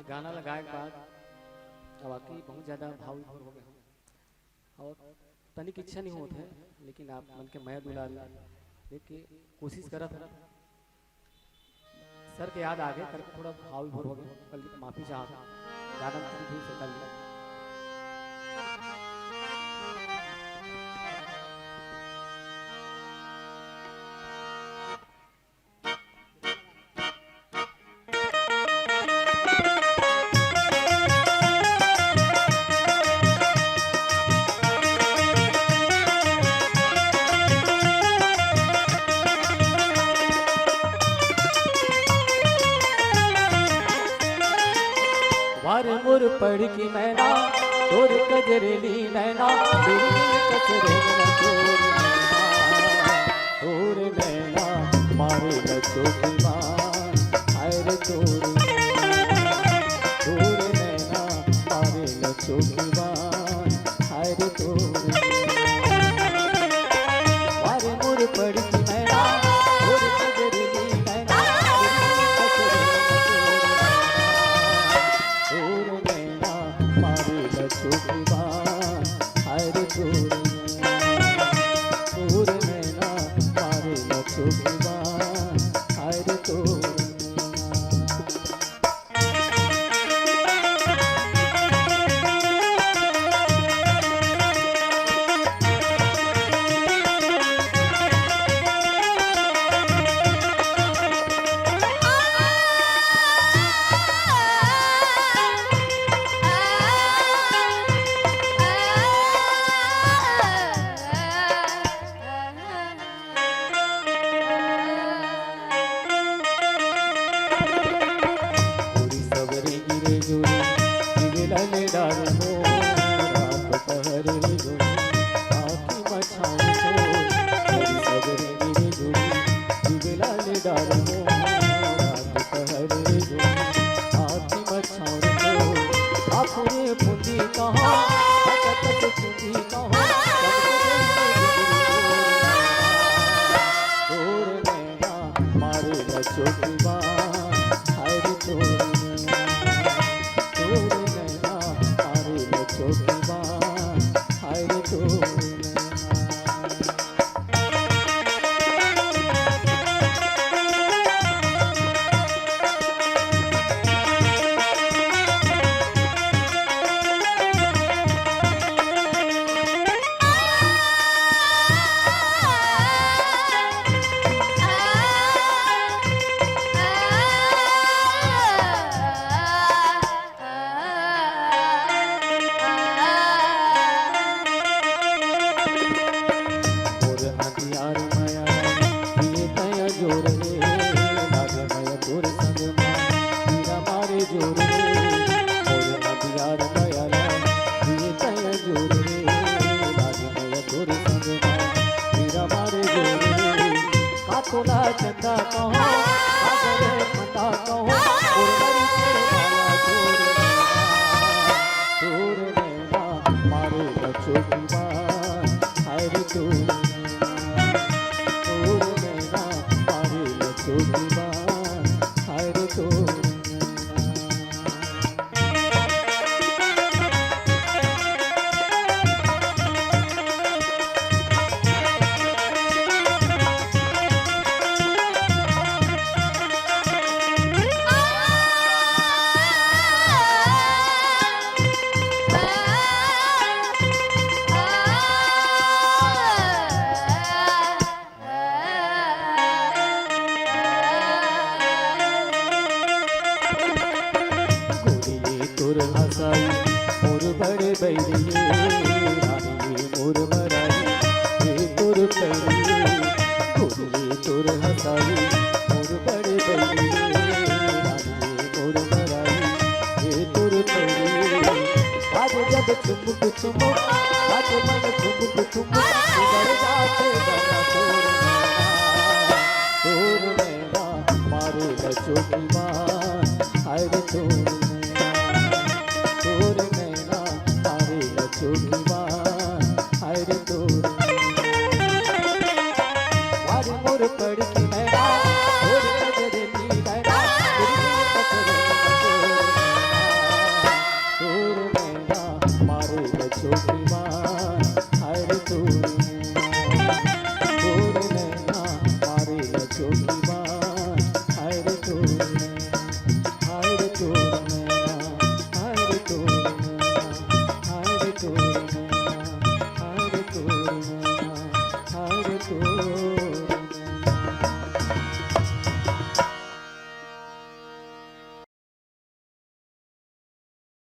गाना लगाए के बाद वाकई बहुत ज़्यादा भावुक हो गए और तनिक इच्छा नहीं होता है, लेकिन आप मन के मया दुला देख के कोशिश करत है सर के याद आ गए करके थोड़ा भावुक हो गए, कल माफ़ी चाह गाना भी से कर लिया। वार मोर पढ़ की मैना तोर कजरेली नैना कसरे तोर नैना मारे न चोटी बान आयर तोर नैना मारे न चोटी बान आयर तोर वार मोर पढ़ की मैना तोर कजरेली नैना चंदा कहो आगरे फंदा कहो उड़री वाला दूर नैना मारे बचोटी बान हर दूर नैना मारे बचोटी बान हर दूर मोर बड़े बैरिए रानी मोर मराई ये तुर पैरिए गोरिए तुर हसाई मोर बड़े बैरिए रानी मोर मराई ये तुर पैरिए आज जब चुमुक चुमुक आज मन चुमुक चुमुक उधर जाते बना तोर नैना मारे बचोटी बान हाय रे तोर नैना मारे बचोटी बान हाय रे तोर वार मोर पड़ की नैना तोर कजरेली नैना তোর নয়না, হায় রে তোর নয়না, হায় রে তোর